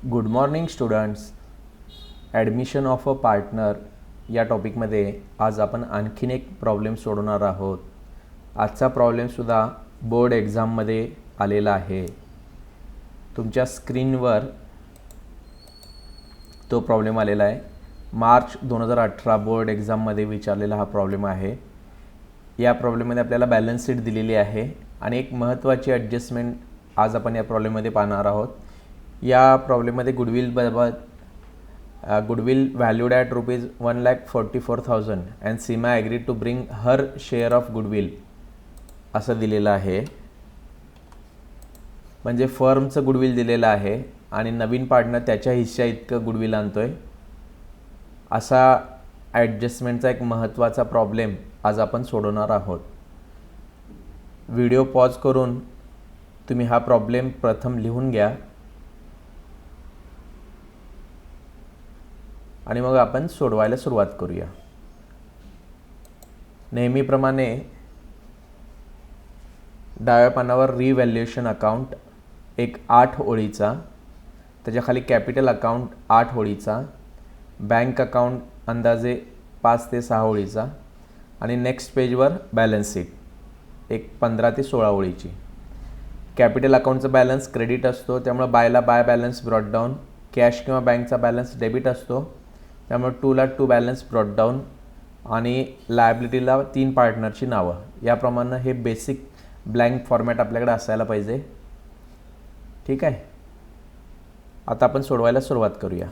Good morning students. Admission of a partner या टॉपिकमध्ये आज आपण आणखीन एक प्रॉब्लेम सोडवणार आहोत. आजचा प्रॉब्लेमसुद्धा बोर्ड एक्झाममध्ये आलेला आहे. तुमच्या स्क्रीनवर तो प्रॉब्लेम आलेला आहे. मार्च 2018 बोर्ड एक्झाममध्ये विचारलेला हा प्रॉब्लेम आहे. या प्रॉब्लेममध्ये आपल्याला बॅलन्स शीट दिलेली आहे आणि एक महत्त्वाची ॲडजस्टमेंट आज आपण या प्रॉब्लेममध्ये पाहणार आहोत. या प्रॉब्लेममध्ये goodwill valued at ₹1,44,000 and Seema agreed to bring her share of goodwill असं दिलेलं आहे. म्हणजे फर्मचं गुडविल दिलेलं आहे आणि नवीन पार्टनर त्याच्या हिस्सा इतकं गुडविल आणतोय. असा ॲडजस्टमेंटचा एक महत्त्वाचा प्रॉब्लेम आज आपण सोडवणार आहोत. व्हिडिओ पॉज करून तुम्ही हा प्रॉब्लेम प्रथम लिहून घ्या आणि मग आपण सोडवायला सुरुवात करूया. नेहमीप्रमाणे डाव्या पानावर रिव्हॅल्युएशन अकाउंट एक 8 ओळीचा, त्याच्याखाली कॅपिटल अकाउंट 8 ओळीचा, बँक अकाउंट अंदाजे 5 ते 6 ओळीचा आणि नेक्स्ट पेजवर बॅलन्स शीट एक 15 ते 16 ओळीची. कॅपिटल अकाउंटचा बॅलन्स क्रेडिट असतो, त्यामुळे बायला by balance brought down. Cash किंवा बँकचा बॅलन्स डेबिट असतो, त्यामुळे टूला टू बॅलन्स ब्रॉट डाऊन आणि लायबिलिटीला 3 पार्टनरची नावं. याप्रमाणे हे बेसिक ब्लँक फॉर्मॅट आपल्याकडे असायला पाहिजे. ठीक आहे. आता आपण सोडवायला सुरुवात करूया.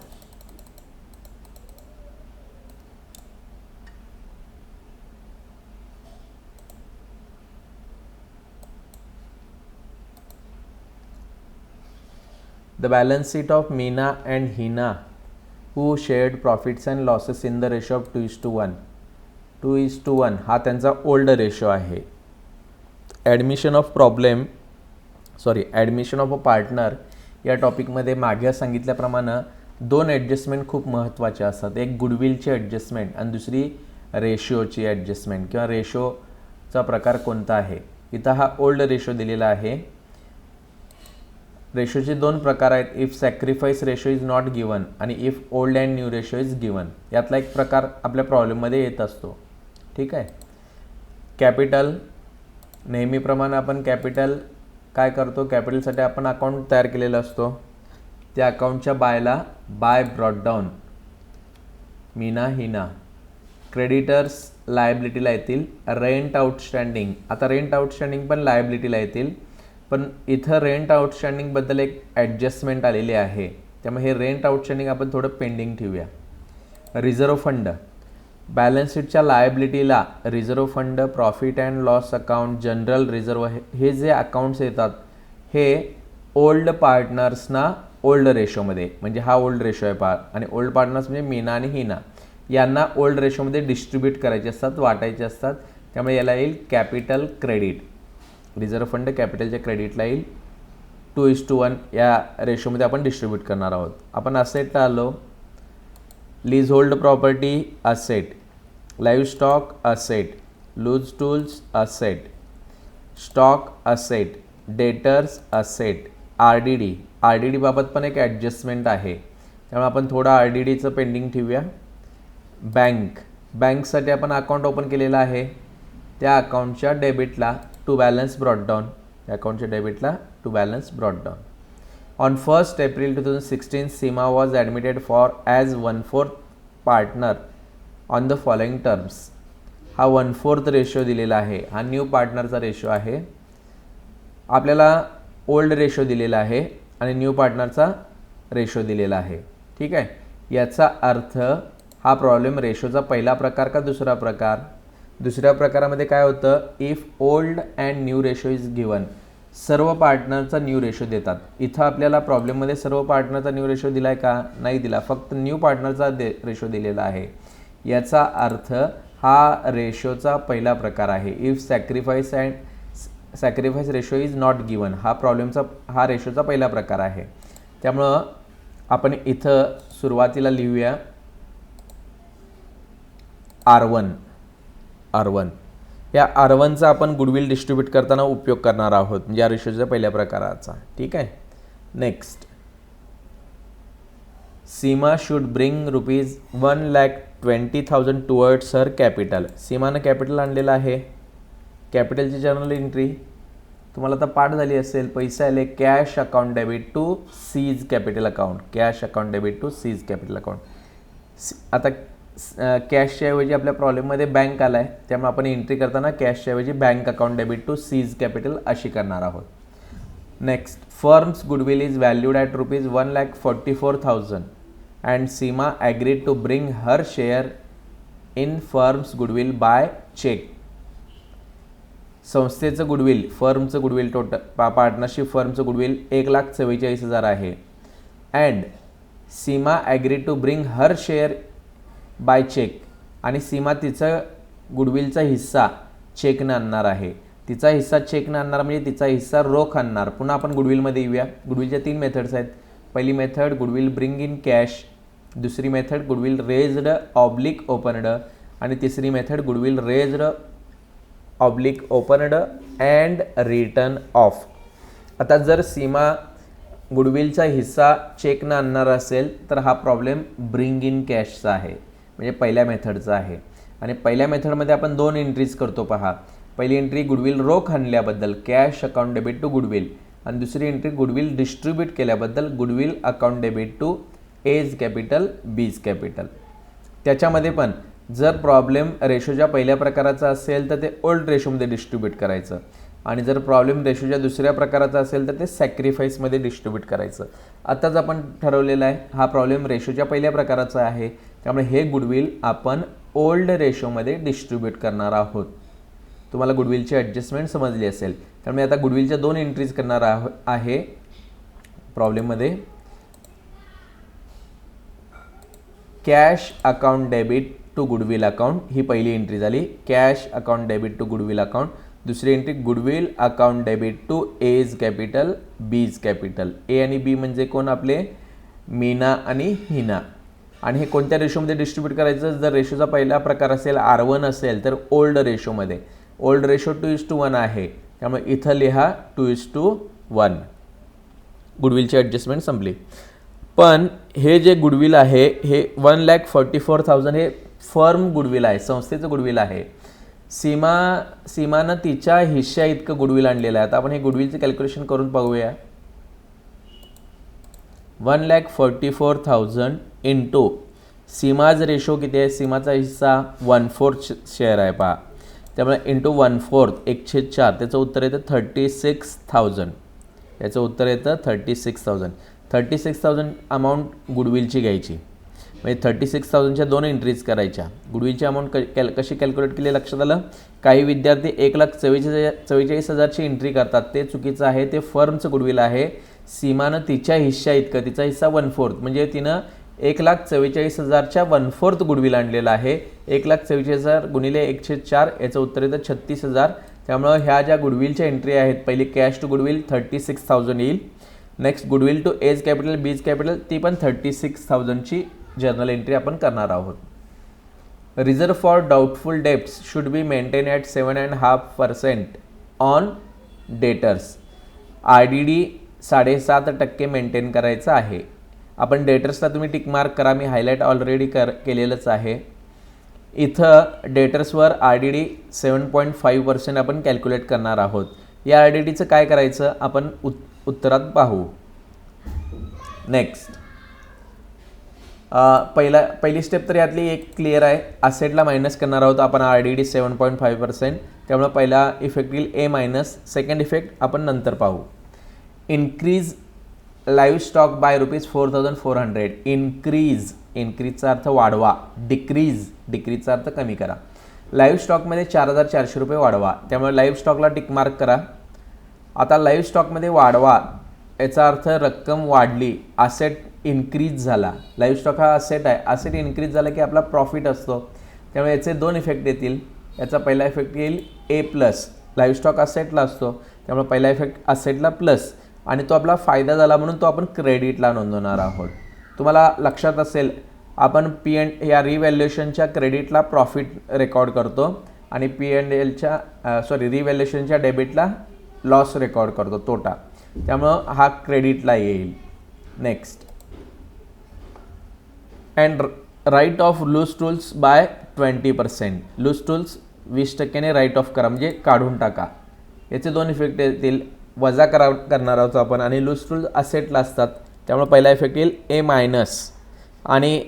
The balance sheet of Meena and Hina, who shared profits and losses in the ratio of 2:1. 2:1 हा त्यांचा ओल्ड रेशो आहे. ॲडमिशन ऑफ अ पार्टनर या टॉपिकमध्ये मागे सांगितल्याप्रमाणे 2 ॲडजस्टमेंट खूप महत्त्वाचे असतात. एक गुडविलची ॲडजस्टमेंट आणि दुसरी रेशोची ॲडजस्टमेंट किंवा रेशोचा प्रकार कोणता आहे. इथं हा ओल्ड रेशो दिलेला आहे. रेशोचे 2 प्रकार आहेत, if sacrifice ratio is not given आणि if old and new ratio is given. यातला एक प्रकार आपल्या प्रॉब्लेममध्ये येत असतो. ठीक आहे. कॅपिटल, नेहमीप्रमाणे आपण कॅपिटल काय करतो, कॅपिटलसाठी आपण अकाउंट तयार केलेला असतो. त्या अकाउंटच्या बायला by brought down, Meena Heena. Creditors लायबिलिटीला येतील, रेंट आउटस्टँडिंग. आता रेंट आउटस्टँडिंग पण लायबिलिटीला येतील, पण इथं रेंट आउटस्टँडिंगबद्दल एक ॲडजस्टमेंट आलेली आहे, त्यामुळे हे रेंट आउटस्टँडिंग आपण थोडं पेंडिंग ठेवूया. रिझर्व्ह फंड, बॅलन्स शीटच्या लायबिलिटीला reserve fund, profit and loss account, general reserve, हे जे अकाउंट्स येतात हे ओल्ड पार्टनर्सना ओल्ड रेशोमध्ये, म्हणजे हा ओल्ड रेशो आहे आणि ओल्ड पार्टनर्स म्हणजे मीना आणि हिना, यांना ओल्ड रेशोमध्ये डिस्ट्रीब्यूट करायचे असतात, वाटायचे असतात. त्यामुळे याला येईल कॅपिटल क्रेडिट. रिझर्व्ह फंड कॅपिटलच्या क्रेडिटला येईल. 2:1 या रेशोमध्ये आपण डिस्ट्रीब्यूट करणार आहोत. आपण असेटला आलो. Leasehold property asset, livestock asset, loose tools asset, stock asset, debtors asset, RDD. RDD बाबत पण एक ॲडजस्टमेंट आहे, त्यामुळे आपण थोडं RDDचं पेंडिंग ठेवूया. बँकसाठी आपण अकाउंट ओपन केलेलं आहे, त्या अकाउंटच्या डेबिटला टू बॅलन्स ब्रॉट डाऊन, त्या अकाउंटच्या डेबिटला to balance brought down. On 1 April 2016 Seema was admitted for as 1/4 partner on the following terms. हा 1/4 रेशो दिलेला आहे, हा न्यू पार्टनरचा रेशो आहे. आपल्याला ओल्ड रेशो दिलेला आहे आणि न्यू पार्टनरचा रेशो दिलेला आहे. ठीक आहे. याचा अर्थ हा प्रॉब्लेम रेशोचा पहिला प्रकार का दुसरा प्रकार. दुसऱ्या प्रकारामध्ये काय होतं, if old and new ratio is given, सर्व पार्टनरचा न्यू रेशो देतात. इथं आपल्याला प्रॉब्लेममध्ये सर्व पार्टनरचा न्यू रेशो दिला आहे का, नाही दिला, फक्त न्यू पार्टनरचा रेशो दिलेला आहे. याचा अर्थ हा रेशोचा पहिला प्रकार आहे. If sacrifice ratio is not given, हा रेशोचा पहिला प्रकार आहे. त्यामुळं आपण इथं सुरुवातीला लिहूया R1. या R1चा आपण गुडविल डिस्ट्रीब्यूट करताना उपयोग करणार आहोत, म्हणजे या रेशोच्या पहिल्या प्रकाराचा. ठीक आहे. Next Seema should bring ₹1,20,000 towards her capital. सीमानं कॅपिटल आणलेलं आहे. कॅपिटलची जर्नल एंट्री तुम्हाला आता पाठ झाली असेल. पैसे आले cash account debit to C's capital account. Cash account debit to C's capital account. आता कॅशच्या ऐवजी आपल्या प्रॉब्लेममध्ये बँक आला आहे, त्यामुळे आपण एंट्री करताना कॅशच्या ऐवजी bank account debit to C's capital अशी करणार आहोत. Next, firm's goodwill is valued at ₹1,44,000 and Seema agreed to bring her share in firm's goodwill by cheque. संस्थेचं गुडविल, फर्मचं गुडविल टोटल पार्टनरशिप फर्मचं गुडविल 1,44,000 आहे. And Seema agree to bring her share by cheque. आणि सीमा तिचं गुडविलचा हिस्सा चेकनं आणणार आहे. तिचा हिस्सा चेकनं आणणार म्हणजे तिचा हिस्सा रोख आणणार. पुन्हा आपण गुडविलमध्ये येऊया. गुडविलच्या 3 मेथड्स आहेत. पहिली method goodwill bring in cash, दुसरी method goodwill raised oblique opened आणि तिसरी method goodwill raised oblique opened and written off. आता जर सीमा गुडविलचा हिस्सा चेकनं आणणार असेल तर हा प्रॉब्लेम ब्रिंग इन कॅशचा आहे, म्हणजे पहिल्या मेथडचा आहे. आणि पहिल्या मेथडमध्ये आपण 2 एंट्रीज करतो पहा. पहिली एंट्री गुडविल रोख आणल्याबद्दल cash account debit to goodwill, आणि दुसरी एंट्री गुडविल डिस्ट्रीब्यूट केल्याबद्दल goodwill account debit to A's capital B's capital. त्याच्यामध्ये पण जर प्रॉब्लेम रेशोच्या पहिल्या प्रकाराचा असेल तर ते ओल्ड रेशोमध्ये डिस्ट्रीब्यूट करायचं, आणि जर प्रॉब्लेम रेशोच्या दुसऱ्या प्रकाराचा असेल तर ते सॅक्रिफाईसमध्ये डिस्ट्रीब्यूट करायचं. आताच आपण ठरवलेलं आहे हा प्रॉब्लेम रेशोच्या पहिल्या प्रकाराचा आहे, त्यामुळे हे गुडविल आपण ओल्ड रेशोमध्ये डिस्ट्रीब्यूट करणार आहोत. तुम्हाला गुडविलची ॲडजस्टमेंट समजली असेल. त्यामुळे आता गुडविलच्या 2 एंट्रीज करणार आहे प्रॉब्लेममध्ये. Cash account debit to goodwill account ही पहिली एंट्री झाली. Cash account debit to goodwill account. दुसरी entry goodwill account debit to A's capital B's capital. A आणि बी म्हणजे कोण आपले मीना आणि हिना. आणि हे कोणत्या रेशोमध्ये डिस्ट्रीब्यूट करायचं. जर रेशोचा पहिला प्रकार असेल R1 असेल तर ओल्ड रेशोमध्ये. ओल्ड रेशो 2:1 आहे, त्यामुळे इथं लिहा 2:1. गुडविलची ॲडजस्टमेंट संपली. पण हे जे गुडविल आहे हे 1,44,000 हे फर्म गुडविल आहे, संस्थेचं गुडविल आहे. सीमानं तिच्या हिश्श्या इतकं गुडविल आणलेलं आहे. आता आपण हे गुडविलचं कॅल्क्युलेशन करून पाहूया. 1,44,000 इंटू सीमाज रेशो किती आहे. सीमाचा हिस्सा 1/4 शेअर आहे पहा, त्यामुळे इंटू 1/4 1/4 त्याचं उत्तर येतं 36,000. याचं उत्तर येतं 36,000. 36,000 अमाऊंट गुडविलची घ्यायची, म्हणजे 36,000च्या 2 एंट्रीज करायच्या. गुडविलची अमाऊंट कशी कॅल्क्युलेट केली लक्षात आलं. काही विद्यार्थी 1,44,000ची एंट्री करतात, ते चुकीचं आहे. ते फर्मचं गुडविल आहे. सीमानं तिच्या हिश्श्या इतकं, तिचा हिस्सा 1/4 म्हणजे तिनं 1,44,000च्या 1/4 गुडविल आणलेलं आहे. 1,44,000 गुणिले 1/4 याचं उत्तर येतं 36,000. त्यामुळं ह्या ज्या गुडविलच्या एंट्री आहेत, पहिली कॅश टू गुडविल 36,000 येईल. Next goodwill to A's capital B's capital ती पण 36,000ची जर्नल एंट्री आपण करणार आहोत. Reserve for doubtful debts should be maintain at 7.5% on debtors. RDD 7.5% maintain करायचं आहे. आपण डेटर्सला तुम्ही टिक मार्क करा, मी हायलाईट ऑलरेडी केलेलंच आहे. इथं डेटर्सवर RDD 7.5% आपण कॅल्क्युलेट करणार आहोत. या RDDचं काय करायचं आपण उत्तरात पाहू. नेक्स्ट पहिली स्टेप तर यातली एक क्लिअर आहे. असेटला मायनस करणार आहोत आपण RDD 7.5%, त्यामुळे पहिला इफेक्ट येईल A-. सेकंड इफेक्ट आपण नंतर पाहू. Increase live stock by ₹4,400. इन्क्रीजचा अर्थ वाढवा. डिक्रीजचा अर्थ कमी करा. लाईव्ह स्टॉकमध्ये ₹4,400 वाढवा, त्यामुळे लाईव्ह स्टॉकला टिक मार्क करा. आता लाईव्ह स्टॉकमध्ये वाढवा याचा अर्थ रक्कम वाढली, असेट इन्क्रीज झाला. लाईव्ह स्टॉक हा असेट आहे, असेट इन्क्रीज झाला की आपला प्रॉफिट असतो, त्यामुळे याचे 2 इफेक्ट येतील. याचा पहिला इफेक्ट येईल A+. लाईव्ह स्टॉक असेटला असतो, त्यामुळे पहिला इफेक्ट असेटला प्लस, आणि तो आपला फायदा झाला म्हणून तो आपण क्रेडिटला नोंदवणार आहोत. तुम्हाला लक्षात असेल आपण या रिव्हॅल्युएशनच्या क्रेडिटला प्रॉफिट रेकॉर्ड करतो आणि रिव्हॅल्युएशनच्या डेबिटला लॉस रेकॉर्ड करतो, तोटा. त्यामुळं हा क्रेडिटला येईल. Next and write off loose tools by 20%. Loose tools 20% write off करा, म्हणजे काढून टाका. याचे दोन इफेक्ट येतील, वजा करणार आहोत आपण, आणि लूज टूल्स असेटला असतात, त्यामुळे पहिला इफेक्ट येईल ए मायनस, आणि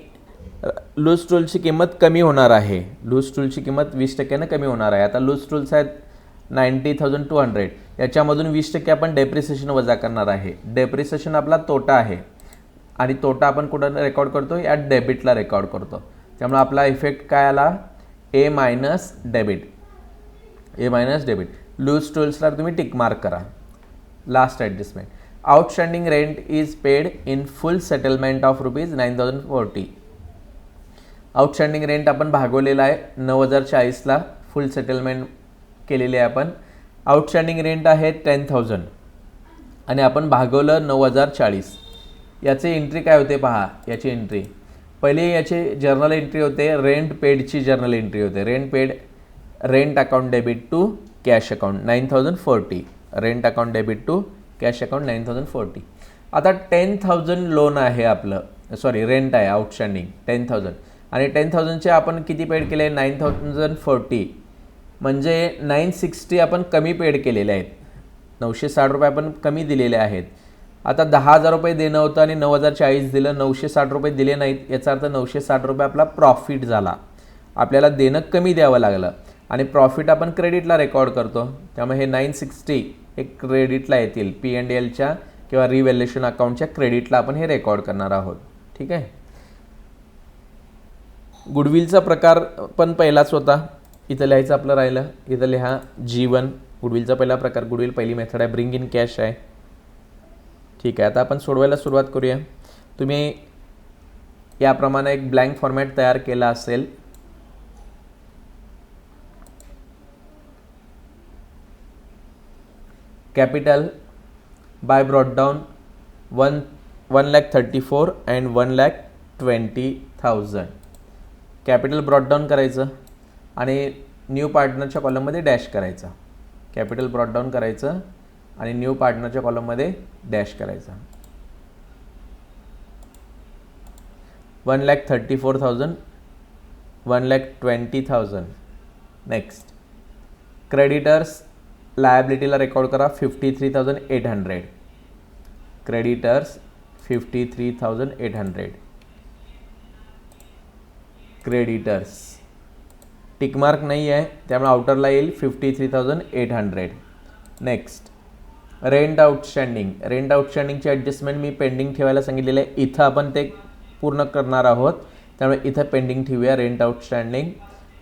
लूज टूल्सची किंमत कमी होणार आहे. लूज टूल्सची किंमत 20% कमी होणार आहे. आता लूज टूल्स आहेत 90,200, याच्यामधून 20% आपण डेप्रिसिएशन वजा करणार आहे. डेप्रिसिएशन आपला तोटा आहे, आणि तोटा आपण कुठं रेकॉर्ड करतो, या डेबिटला रेकॉर्ड करतो. त्यामुळे आपला इफेक्ट काय आला, ए मायनस डेबिट. ए मायनस डेबिट. लूज टूल्सला तुम्ही टिक मार्क करा. Last adjustment, outstanding rent is paid in full settlement of ₹9,040. Outstanding rent आपण भागवलेला आहे 9,040ला, फुल सेटलमेंट केलेली आहे आपण. आउटस्टँडिंग रेंट आहे 10,000 आणि आपण भागवलं 9,040. याचे एंट्री काय होते पहा. याची एंट्री पहिले याचे जर्नल एंट्री होते, रेंट पेडची जर्नल एंट्री होते. Rent paid, rent account debit to cash account 9,040. Rent account debit to cash account 9,040. आता 10,000 लोन आहे आपलं, सॉरी रेंट आहे आउटस्टँडिंग 10,000, आणि 10,000चे आपण किती पेड केले, 9,040, म्हणजे 960 आपण कमी पेड केलेले आहेत. 960 रुपये आपण कमी दिलेले आहेत. आता 10,000 रुपये देणं होतं आणि 9,040 दिलं, 960 रुपये दिले नाहीत. याचा अर्थ 960 रुपये आपला प्रॉफिट झाला. आपल्याला देणं कमी द्यावं लागलं, आणि प्रॉफिट आपण क्रेडिटला रेकॉर्ड करतो. त्यामुळे हे 960 हे क्रेडिटला येतील. P&Lच्या किंवा रिव्हॅल्युएशन अकाउंटच्या क्रेडिटला आपण हे रेकॉर्ड करणार आहोत. ठीक आहे. गुडविलचा प्रकार पण पहिलाच होता, इथं लिहायचं आपलं राहिलं. इथं लिहा G1. गुडविलचा पहिला प्रकार, गुडविल पहिली मेथड आहे, ब्रिंग इन कॅश आहे. ठीक आहे. आता आपण सोडवायला सुरुवात करूया. तुम्ही याप्रमाणे एक ब्लँक फॉर्मॅट तयार केला असेल. Capital by brought down 1,34,000 and 1,20,000. Capital brought down करायचं आणि न्यू पार्टनरच्या कॉलममध्ये डॅश करायचा. कॅपिटल ब्रॉट डाऊन करायचं आणि न्यू पार्टनरच्या कॉलममध्ये डॅश करायचा. 1,34,000, 1,20,000. नेक्स्ट, क्रेडिटर्स लायबिलिटीला रेकॉर्ड करा 53,800. क्रेडिटर्स 53,800. क्रेडिटर्स टिकमार्क नाही आहे, त्यामुळे आउटरला येईल 53,800. Next, rent outstanding. रेंट आउटस्टँडिंगची ॲडजस्टमेंट मी पेंडिंग ठेवायला सांगितलेलं आहे. इथं आपण ते पूर्ण करणार आहोत, त्यामुळे इथं पेंडिंग ठेवूया रेंट आउटस्टँडिंग.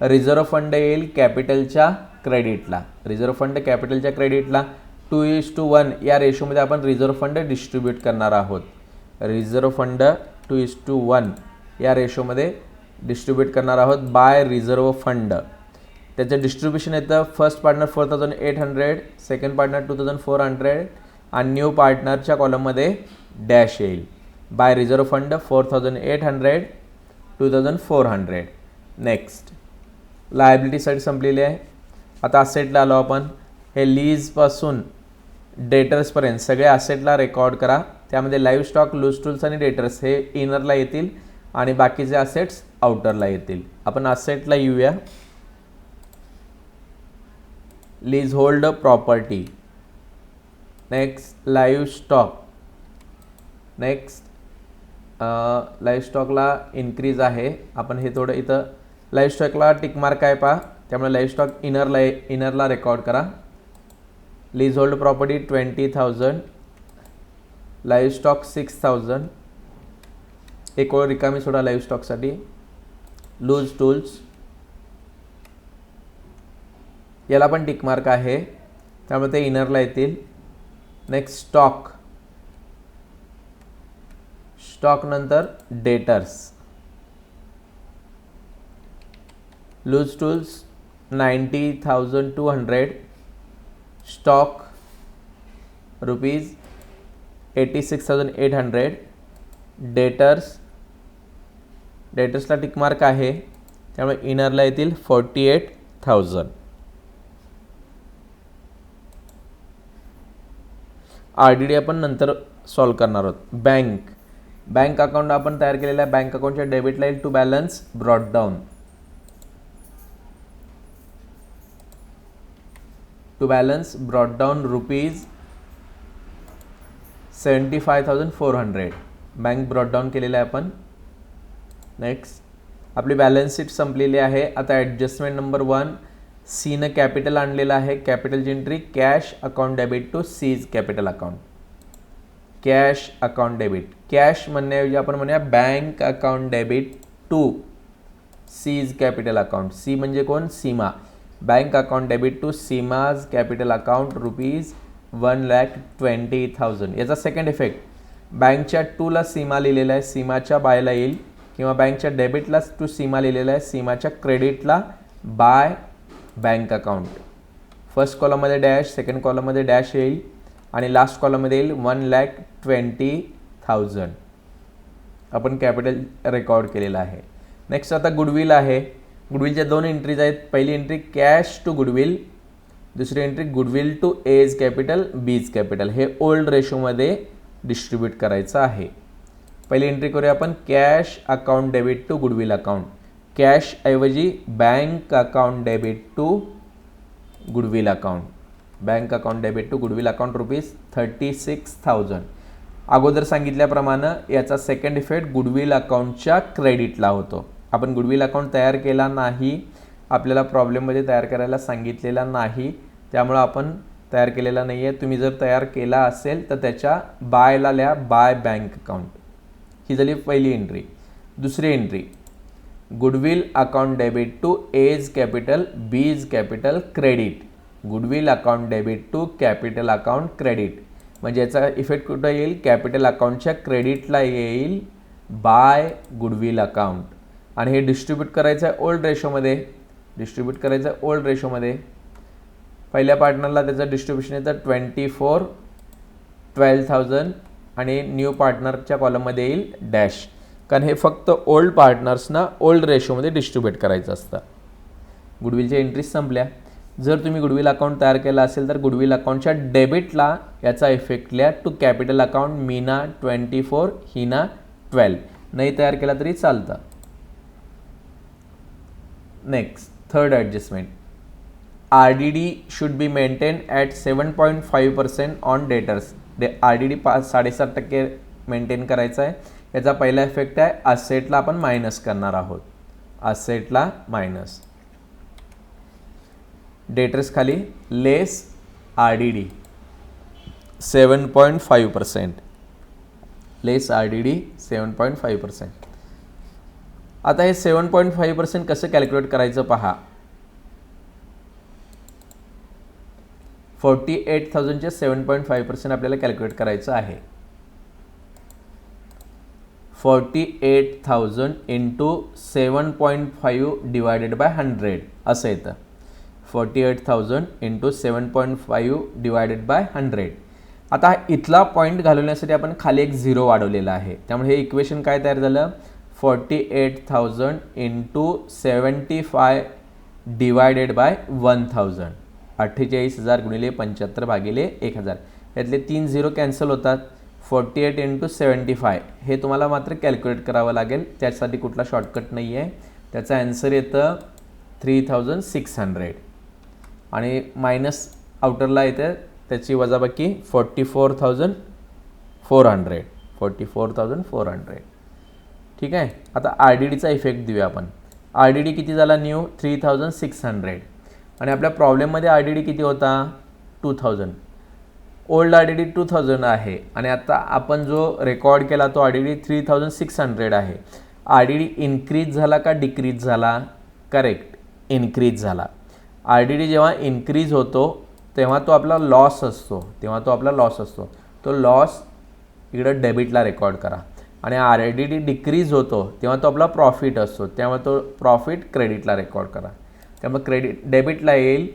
रिझर्व्ह फंड येईल कॅपिटलच्या क्रेडिटला. रिझर्व्ह फंड कॅपिटलच्या क्रेडिटला 2:1 या रेशोमध्ये आपण रिझर्व्ह फंड डिस्ट्रीब्यूट करणार आहोत. रिझर्व्ह फंड 2:1 या रेशोमध्ये डिस्ट्रीब्यूट करणार आहोत बाय रिझर्व्ह फंड. त्याचं डिस्ट्रीब्युशन येतं फर्स्ट पार्टनर 4,800, सेकंड पार्टनर 2,400, आणि न्यू पार्टनरच्या कॉलममध्ये डॅश येईल. By reserve fund 4,800, 2,400. Next, liability side संपलेली आहे. आता असेटला आलो आपण. हे लीजपासून डेटर्सपर्यंत सगळे असेटला रेकॉर्ड करा. त्यामध्ये लाईव्ह स्टॉक, लूज टूल्स आणि डेटर्स हे इनरला येतील, आणि बाकीचे असेट्स आउटरला येतील. आपण असेटला येऊया. Leasehold property. Next, livestock. Next, live स्टॉकला इन्क्रीज आहे. आपण हे थोडं इथं लाईव्ह स्टॉकला टिकमार्क आहे पहा, त्यामुळे लाईव्ह स्टॉक इनरला रेकॉर्ड करा. Leasehold property 20,000, livestock 6,000. एक ओळ रिकामी सोडा लाईव्ह स्टॉकसाठी. लूज टूल्स याला पण टिकमार्क आहे, त्यामुळे ते इनरला येतील. Next, stock. स्टॉक नंतर डेटर्स. Loose tools 90,200, stock ₹86,800. डेटर्सला टिकमार्क आहे, त्यामुळे इनरला येतील 48,000. RDD आपण नंतर सॉल्व करणार आहोत. बँक बँक अकाउंट आपण तयार केलेला आहे, बँक अकाउंटच्या डेबिटला येईल to balance brought down, to balance brought down rupees 75,400 bank brought down केलेलं आहे आपण. नेक्स्ट आपली बॅलन्स शीट संपलेली आहे. आता ॲडजस्टमेंट नंबर 1, सीनं कॅपिटल आणलेलं आहे. कॅपिटलची entry cash account debit to C's capital account. Cash account debit, cash म्हणण्याऐवजी आपण म्हणूया bank account debit to C's capital account. C म्हणजे कोण? Seema. Bank account debit to Seema's capital account rupees 1,20,000. याचा सेकंड इफेक्ट, बँकच्या टूला सीमा लिहिलेला आहे, सीमाच्या बायला येईल, किंवा बँकच्या डेबिटला टू सीमा लिहिलेला आहे, सीमाच्या क्रेडिटला बाय बँक अकाउंट. फर्स्ट कॉलममध्ये डॅश, सेकंड कॉलममध्ये डॅश येईल आणि लास्ट कॉलममध्ये येईल 1,20,000. आपण कॅपिटल रेकॉर्ड केलेलं आहे. नेक्स्ट आता गुडविल आहे. गुडविलच्या 2 एंट्रीज आहेत. पहिली एंट्री कॅश टू गुडविल, दुसरी entry goodwill to A's capital B's capital. हे ओल्ड रेशोमध्ये डिस्ट्रीब्यूट करायचं आहे. पहिली एंट्री करूया आपण cash account debit to goodwill account. Cash ऐवजी bank account debit to goodwill account. Bank account debit to goodwill account rupees 36,000. अगोदर सांगितल्याप्रमाणे याचा सेकंड इफेक्ट गुडविल अकाउंटच्या क्रेडिटला होतो. आपण गुडविल अकाउंट तयार केला नाही, आपल्याला प्रॉब्लेममध्ये तयार करायला सांगितलेला नाही, त्यामुळं आपण तयार केलेला नाही आहे. तुम्ही जर तयार केला असेल तर त्याच्या बायला लिहा बाय बँक अकाउंट. ही झाली पहिली एंट्री. दुसरी entry goodwill account debit to A's capital B's capital credit. Goodwill account debit to capital account credit. म्हणजे याचा इफेक्ट कुठं येईल? कॅपिटल अकाउंटच्या क्रेडिटला येईल बाय गुडविल अकाउंट. आणि हे डिस्ट्रीब्यूट करायचं आहे ओल्ड रेशोमध्ये. डिस्ट्रीब्यूट करायचं आहे ओल्ड रेशोमध्ये. पहिल्या पार्टनरला त्याचं डिस्ट्रीब्युशन येतं 24, 12,000 आणि न्यू पार्टनरच्या कॉलममध्ये येईल डॅश, कारण हे फक्त ओल्ड पार्टनर्सना ओल्ड रेशोमध्ये डिस्ट्रीब्यूट करायचं असतं. गुडविलच्या एंट्रीज संपल्या. जर तुम्ही गुडविल अकाउंट तयार केला असेल तर गुडविल अकाउंटच्या डेबिटला याचा इफेक्ट लिहा to capital account Meena 24, Hina 12. नाही तयार केला तरी चालतं. Next third adjustment, RDD should be maintained at 7.5% on debtors. RDD 7.5% maintain करायचा आहे. याचा पहिला इफेक्ट आहे असेटला आपण मायनस करणार आहोत. असेटला मायनस, डेटर्स खाली लेस RDD 7.5%, लेस RDD 7.5%. आता हे 7.5% कसं कॅल्क्युलेट करायचं पहा. 48,000चे 7.5% आपल्याला कॅल्क्युलेट करायचं आहे. 48,000 इंटू 7.5 डिवायडेड बाय 100 असं येतं. 48,000 इंटू 7.5 डिवायडेड बाय 100. आता इथला पॉईंट घालवण्यासाठी आपण खाली एक 0 वाढवलेला आहे, त्यामुळे हे इक्वेशन काय तयार झालं? 48,000 इंटू 75 डिवायडेड बाय 1,000. 48,000 गुणिले 75 भागिले 1,000. यातले 3 0 कॅन्सल होतात. 48 इंटू 75 हे तुम्हाला मात्र कॅल्क्युलेट करावं लागेल. त्यासाठी कुठला शॉर्टकट नाही आहे. त्याचा ॲन्सर येतं 3,600 आणि मायनस आउटरला येतं त्याची वजाबाकी 44,400. 44,400. ठीक आहे. आता RDDचा इफेक्ट देऊया आपण. RDD किती झाला न्यू? 3,600. आणि आपल्या प्रॉब्लेममध्ये RDD किती होता? 2,000. ओल्ड RDD 2,000 आहे आणि आता आपण जो रेकॉर्ड केला तो RDD 3,600 आहे. RDD इन्क्रीज झाला का डिक्रीज झाला? करेक्ट, इन्क्रीज झाला. RDD जेव्हा इन्क्रीज होतो तेव्हा तो आपला लॉस असतो. तो लॉस इकडं डेबिटला रेकॉर्ड करा. आणि RDD डिक्रीज होतो तेव्हा तो आपला प्रॉफिट असतो, त्यामुळे तो प्रॉफिट क्रेडिटला रेकॉर्ड करा. त्यामुळे डेबिटला येईल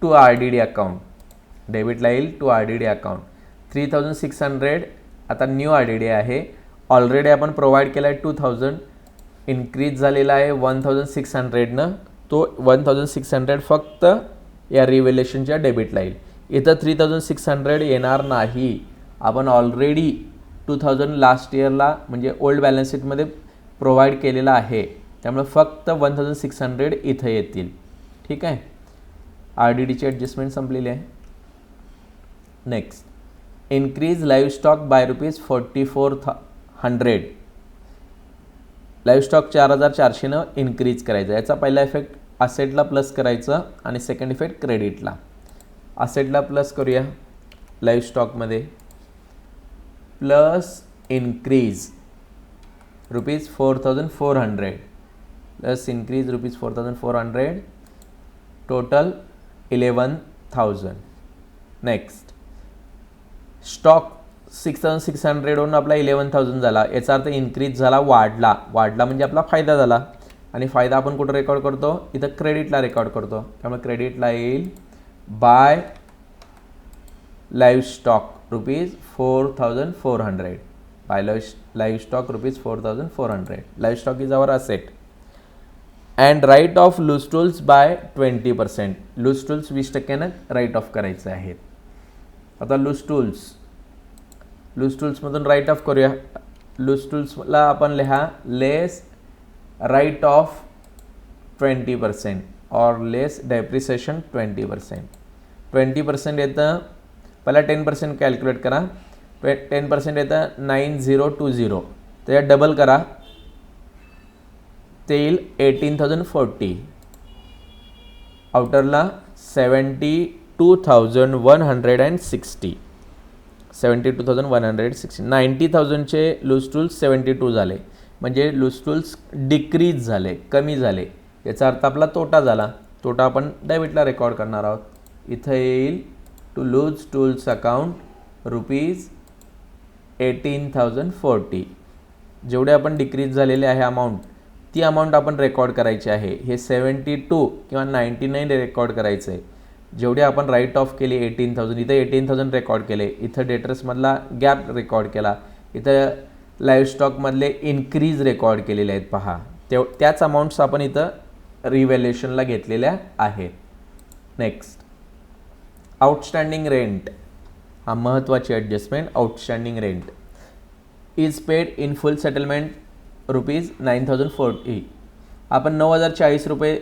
टू RDD अकाउंट. 3,600 आता न्यू RDD आहे. ऑलरेडी आपण प्रोव्हाइड केला आहे 2,000. इन्क्रीज झालेला आहे 1,600नं. तो 1,600 फक्त या रिव्हॅल्युएशनच्या डेबिटला येईल. इथं 3,600 येणार नाही. आपण ऑलरेडी 2000 लास्ट इयरला म्हणजे ओल्ड बॅलन्स शीटमध्ये प्रोव्हाइड केलेला आहे, त्यामुळे फक्त 1600 इथं येतील. ठीक आहे, RDDची ॲडजस्टमेंट संपलेली आहे. Next, increase live stock by ₹4400. Live stock 4400 increase करायचं. याचा पहिला इफेक्ट असेटला प्लस करायचं आणि सेकंड इफेक्ट क्रेडिटला. असेटला प्लस करूया, लाईव्ह स्टॉकमध्ये plus increase ₹4400 plus increase ₹4400 total 11,000. Next, stock 6600 वरून आपला 11,000 झाला. याचा अर्थ इन्क्रीज झाला, वाढला म्हणजे आपला फायदा झाला. आणि फायदा आपण कुठं रेकॉर्ड करतो? इथं क्रेडिटला रेकॉर्ड करतो. त्यामुळे क्रेडिटला येईल by live stock ₹4400. By live stock ₹4400. Live stock is our asset. And write off loose tools by 20%. Loose tools 20% write off करायचे आहेत. आता लूज टूल्समधून राईट ऑफ करूया. लूज टूल्सला आपण लिहा लेस राईट ऑफ 20% और लेस डेप्रिसिएशन 20%. 20% येतं, पहिला 10% कॅल्क्युलेट करा. 10% येतं 9020, त्याच्यात डबल करा, ते येईल 18,040. आउटरला 72,160. 72,160. 90,000चे लूज टूल्स 72 झाले, म्हणजे लूज टूल्स डिक्रीज झाले, कमी झाले. याचा अर्थ आपला तोटा झाला. तोटा आपण डेबिटला रेकॉर्ड करणार आहोत. इथं येईल टू लूज टूल्स अकाउंट ₹18,040. जेवढे आपण डिक्रीज झालेले आहे अमाऊंट, ती अमाऊंट आपण रेकॉर्ड करायची आहे. हे 72 किंवा 99 रेकॉर्ड करायचं आहे. जेवढे आपण राईट ऑफ केले 18,000, इथं 18,000 रेकॉर्ड केले, इथं डेटर्समधला गॅप रेकॉर्ड केला, इथं लाईव्ह स्टॉकमधले इन्क्रीज रेकॉर्ड केलेले आहेत. पहा, त्याच अमाऊंट्स आपण इथं रिव्हॅल्युएशनला घेतलेल्या आहेत. Next, outstanding rent. हा महत्त्वाची adjustment. Outstanding rent is paid in full settlement ₹9,040. आपण ₹9,040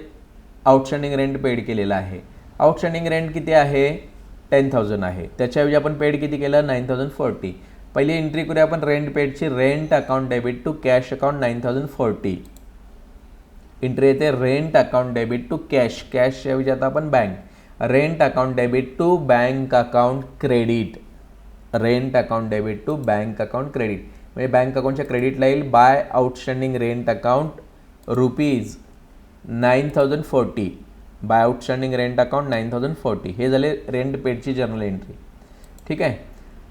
आउटस्टँडिंग रेंट पेड केलेला आहे. आउटस्टँडिंग रेंट किती आहे? 10,000 आहे. त्याच्याऐवजी आपण पेड किती केलं? 9,040. पहिली एंट्री करूया आपण रेंट पेडची. Rent account debit to cash account 9,040. Entry येते rent account debit to cash. कॅशऐवजी आता आपण bank. Rent account debit to bank account credit. Rent account debit to bank account credit, म्हणजे बँक अकाउंटच्या क्रेडिटला येईल by outstanding rent account ₹9,040. By outstanding rent account 9,040. हे झाले रेंट पेडची जर्नल एंट्री. ठीक आहे.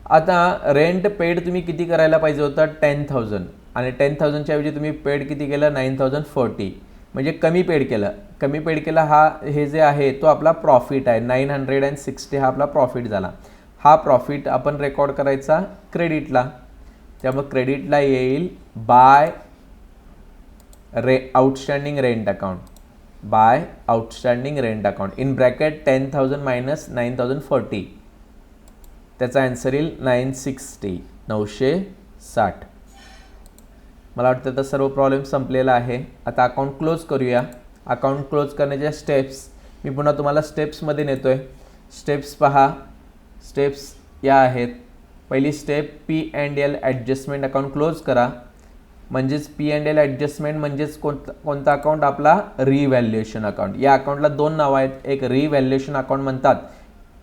आता रेंट पेड तुम्ही किती करायला पाहिजे होतं? 10,000. आणि 10,000च्या ऐवजी तुम्ही पेड किती केलं? 9,040. म्हणजे कमी पेड केलं. कमी पेड केला. हे जे आहे तो आपला प्रॉफिट आहे. 960 हा आपला प्रॉफिट झाला. हा प्रॉफिट आपण रेकॉर्ड करायचा क्रेडिटला. त्यामुळे क्रेडिटला येईल by outstanding rent account. By outstanding rent account in bracket 10,000 minus 9,040. त्याचा आन्सर येईल 960. 960. मला वाटतं तर सर्व प्रॉब्लेम संपलेला आहे. आता अकाउंट क्लोज करूया. अकाउंट क्लोज करण्याच्या स्टेप्स मी पुन्हा तुम्हाला स्टेप्समध्ये नेतो आहे. स्टेप्स पहा. स्टेप्स या आहेत. पहिली step P&L adjustment account close करा. म्हणजेच P&L ॲडजस्टमेंट म्हणजेच कोणता अकाउंट? आपला रिव्हॅल्युएशन अकाउंट. या अकाउंटला दोन नावं आहेत. एक रिव्हॅल्युएशन अकाउंट म्हणतात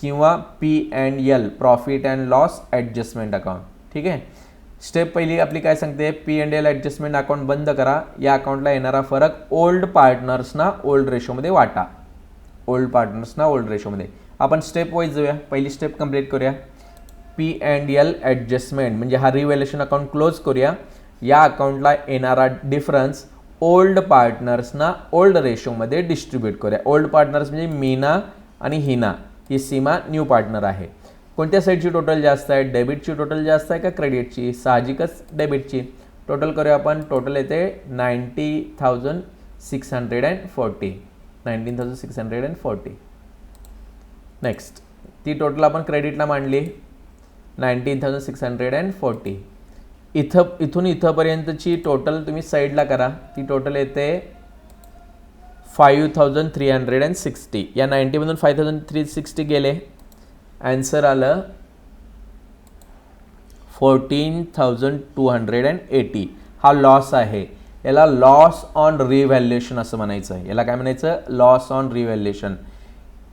किंवा P&L profit and loss adjustment account. ठीक आहे. स्टेप पहिली आपली काय सांगते? P&L ॲडजस्टमेंट अकाउंट बंद करा. या अकाउंटला येणारा फरक ओल्ड पार्टनर्सना ओल्ड रेशोमध्ये वाटा. ओल्ड पार्टनर्सना ओल्ड रेशोमध्ये. आपण स्टेप वाईज जाऊया. पहिली स्टेप कंप्लीट करूया. P&L ॲडजस्टमेंट म्हणजे हा रिव्हॅल्युएशन अकाउंट क्लोज करूया. या अकाउंटला येणारा डिफरन्स ओल्ड पार्टनर्सना ओल्ड रेशोमध्ये डिस्ट्रीब्यूट करूया. ओल्ड पार्टनर्स म्हणजे मीना आणि हिना. ही सीमा न्यू पार्टनर आहे. कोणत्या साईडची टोटल जास्त आहे? डेबिटची टोटल जास्त आहे का क्रेडिटची? साहजिकच डेबिटची. टोटल करूया आपण. टोटल येते 19,640. 19,640. नेक्स्ट, ती टोटल आपण क्रेडिटला मांडली 19,640. इथून इथंपर्यंतची टोटल तुम्ही साईडला करा, ती टोटल येते 5360. या 90मधून 5360 गेले, ॲन्सर आलं 14,280. हा लॉस आहे. याला लॉस ऑन रिव्हॅल्युएशन असं म्हणायचं आहे. याला काय म्हणायचं? Loss on revaluation.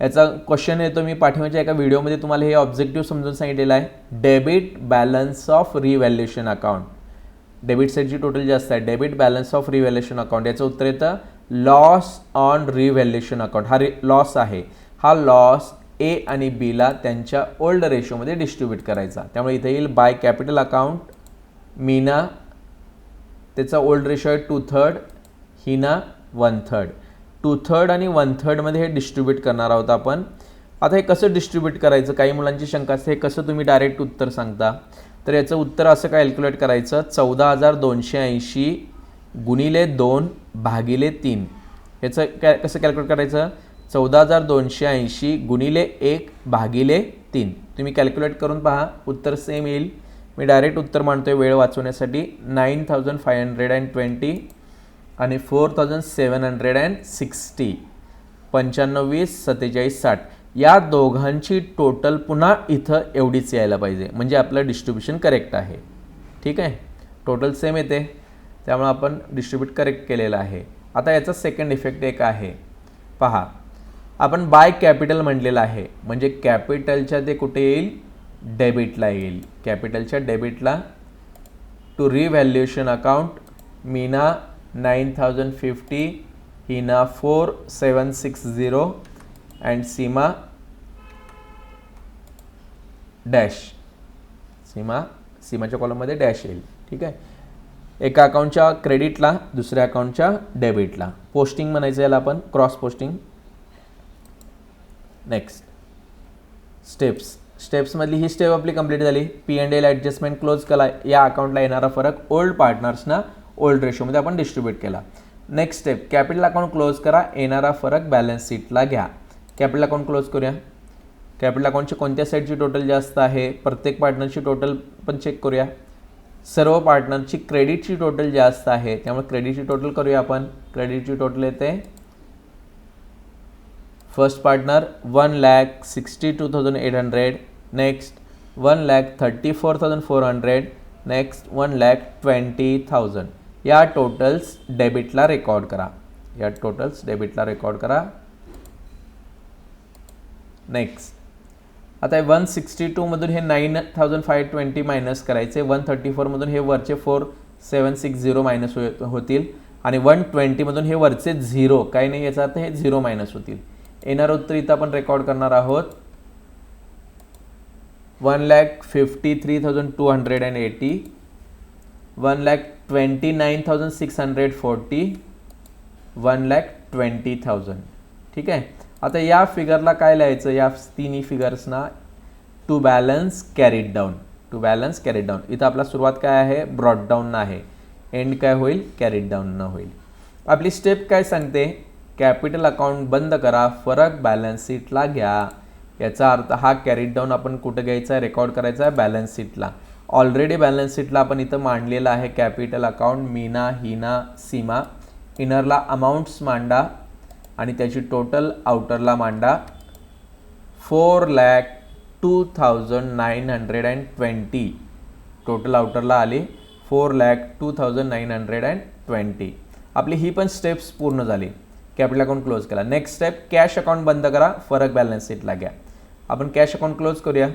याचा क्वेश्चन येतो, मी पाठीमागच्या एका व्हिडिओमध्ये तुम्हाला हे ऑब्जेक्टिव्ह समजून सांगितलेलं आहे. Debit balance of revaluation account. Debit साईडची टोटल जास्त आहे. Debit balance of revaluation account, याचं उत्तर येतं लॉस ऑन रिव्हॅल्युएशन अकाउंट. हा लॉस आहे. हा लॉस ए आणि बीला त्यांच्या ओल्ड रेशोमध्ये डिस्ट्रीब्यूट करायचा. त्यामुळे इथे येईल बाय कॅपिटल अकाउंट. मीना त्याचा ओल्ड रेशो आहे 2/3, हिना 1/3. 2/3 आणि 1/3मध्ये हे डिस्ट्रीब्यूट करणार आहोत आपण. आता हे कसं डिस्ट्रीब्यूट करायचं, काही मुलांची शंका असते, हे कसं तुम्ही डायरेक्ट उत्तर सांगता. तर याचं उत्तर असं कॅल्क्युलेट करायचं, 14,280 गुणिले 2 भागिले 3. याचं कसं कॅल्क्युलेट करायचं, 14,280 गुणिले 1 भागिले 3. तुम्ही कॅल्क्युलेट करून पहा, उत्तर सेम येईल. मी डायरेक्ट उत्तर मांडतोय वेळ वाचवण्यासाठी. 9,520 आणि 4,760. 95, 20, 47, 60. या दोघांची टोटल पुन्हा इथं एवढीच यायला पाहिजे, म्हणजे आपलं डिस्ट्रीब्युशन करेक्ट आहे. ठीक आहे, टोटल सेम येते, त्यामुळे आपण डिस्ट्रीब्यूट करेक्ट केलेलं आहे. आता याचा सेकंड इफेक्ट एक आहे पहा. आपण बाय कॅपिटल म्हटलेलं आहे, म्हणजे कॅपिटलच्या ते कुठे येईल, डेबिटला येईल. कॅपिटलच्या डेबिटला. To revaluation account Meena 9,050, Heena 4,760 and Seema dash. सीमाच्या कॉलममध्ये डॅश येईल. ठीक आहे, एका अकाउंटच्या क्रेडिटला, दुसऱ्या अकाउंटच्या डेबिटला. पोस्टिंग म्हणायचं याला आपण, क्रॉस पोस्टिंग. नेक्स्ट स्टेप्समधली ही स्टेप आपली कंप्लीट झाली. P&L ॲडजस्टमेंट क्लोज केला. या अकाउंटला येणारा फरक ओल्ड पार्टनर्सना ओल्ड रेशोमध्ये आपण डिस्ट्रीब्यूट केला. Next step, capital account close करा. येणारा फरक बॅलन्स शीटला घ्या. कॅपिटल अकाउंट क्लोज करूया. कॅपिटल अकाउंटची कोणत्या साईडची टोटल जास्त आहे, प्रत्येक पार्टनरची टोटल पण चेक करूया. सर्व पार्टनरची क्रेडिटची टोटल जास्त आहे, त्यामुळे क्रेडिटची टोटल करूया आपण. क्रेडिटची टोटल येते, फर्स्ट पार्टनर 1,62,800, नेक्स्ट 1,34,400, नेक्स्ट 1,20,000. या टोटल्स डेबिटला रेकॉर्ड करा. नेक्स्ट आता 162 मधून हे 9,520 मायनस करायचे. 134 मधून हे वरचे 4,760 मायनस होतील आणि 120 मधून हे वरचे 0, काही नाही याचा अर्थ हे 0 मायनस होतील. येणार उत्तर इथं आपण रेकॉर्ड करणार आहोत 1,53,280, 1,29,640, 1,20,000. ठीक आहे, आता या फिगरला काय लिहायचं, या तिन्ही फिगर्सना टू बॅलन्स कॅरीड डाऊन. इथं आपला सुरुवात काय आहे, ब्रॉड डाऊन आहे, एंड काय होईल, कॅरीड डाऊन होईल. आपली स्टेप काय सांगते, कॅपिटल अकाउंट बंद करा, फरक बॅलन्स शीटला घ्या. याचा अर्थ हा कॅरीड डाऊन आपण कुठं घ्यायचा आहे, रेकॉर्ड करायचा आहे बॅलन्स शीटला. ऑलरेडी बॅलन्स शीटला आपण इथं मांडलेलं आहे कॅपिटल अकाउंट. मीना, हिना, सीमा. इनरला अमाऊंट्स मांडा आणि त्याची टोटल आउटरला मांडा. 4,02,920 टोटल आउटरला आली 4,02,920. आपली ही पण स्टेप्स पूर्ण झाली. कॅपिटल अकाउंट क्लोज केला. नेक्स्ट स्टेप, कॅश अकाउंट बंद करा, फरक बॅलन्स शीटला घ्या. आपण कॅश अकाउंट क्लोज करूया,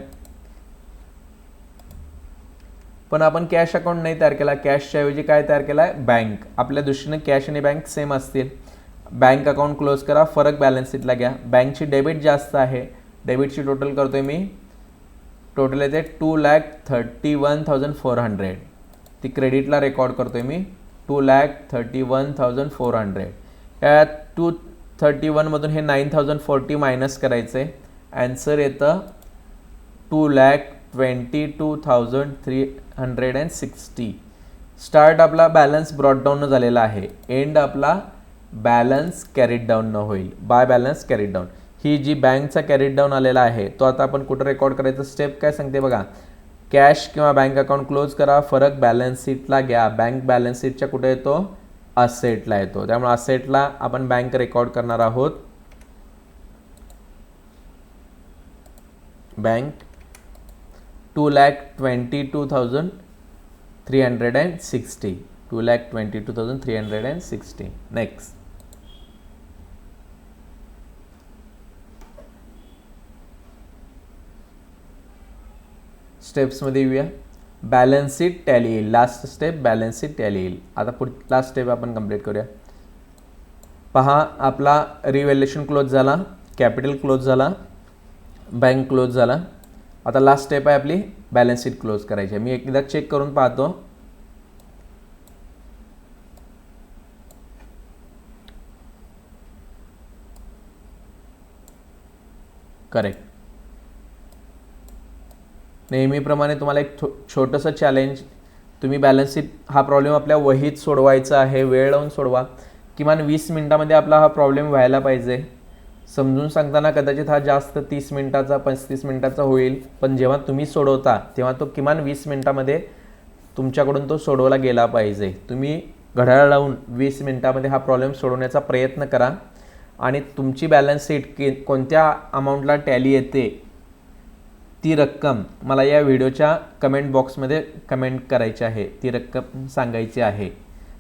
पण आपण कॅश अकाउंट नाही तयार केला. कॅशच्या ऐवजी काय तयार केला आहे, बँक. आपल्या दृष्टीने कॅश आणि बँक सेम असतील. बँक अकाउंट क्लोज करा, फरक बॅलन्स शीटला घ्या. बँकची डेबिट जास्त आहे, डेबिटची टोटल करतोय मी. टोटल येते 2,31,400. ती क्रेडिटला रेकॉर्ड करतोय मी 2,31,400. या 231 हे 9,040 मायनस करायचे. ॲन्सर येतं 2,22,360. स्टार्ट आपला बॅलन्स ब्रॉड डाऊन झालेला आहे, एंड आपला बॅलन्स कॅरीड डाऊन होईल बाय बॅलन्स कॅरीड डाऊन. ही जी बँकचा कॅरीड डाऊन आलेला आहे तो आता आपण कुठं रेकॉर्ड करायचं, स्टेप काय सांगते बघा. कॅश किंवा बँक अकाउंट क्लोज करा, फरक बॅलन्स शीटला घ्या. बँक बॅलन्स शीटच्या कुठे येतो, असेटला येतो. त्यामुळे असेटला आपण बँक रेकॉर्ड करणार आहोत. बँक 2,22,360. 2,22,360. नेक्स्ट. स्टेप्समध्ये येऊया. बॅलन्स शीट टॅली येईल. Last step balance sheet tally येईल. आता लास्ट स्टेप आपण कंप्लीट करूया. पहा, आपला रिव्हॅल्युएशन क्लोज झाला, कॅपिटल क्लोज झाला, बँक क्लोज झाला. आता लास्ट स्टेप आहे आपली बॅलन्स शीट क्लोज करायची आहे. मी एकदा चेक करून पाहतो. करेक्ट. नेहमीप्रमाणे तुम्हाला एक छोटंसं चॅलेंज. तुम्ही बॅलन्स शीट हा प्रॉब्लेम आपल्या वहीत सोडवायचा आहे. वेळ लावून सोडवा. किमान 20 मिनिटामध्ये आपला हा प्रॉब्लेम व्हायला पाहिजे. समजून सांगताना कदाचित हा जास्त 30 मिनिटाचा 35 मिनिटाचा होईल, पण जेव्हा तुम्ही सोडवता तेव्हा तो किमान 20 मिनिटामध्ये तुमच्याकडून तो सोडवला गेला पाहिजे. तुम्ही घड्याळ लावून 20 मिनिटामध्ये हा प्रॉब्लेम सोडवण्याचा प्रयत्न करा. आणि तुमची बॅलन्स शीट कोणत्या अमाऊंटला टॅली येते ती रक्कम मला या व्हिडिओच्या कमेंट बॉक्समध्ये कमेंट करायची आहे. ती रक्कम सांगायची आहे.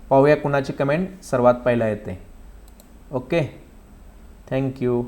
पाहूया कुणाची कमेंट सर्वात पहिला येते. Okay, thank you.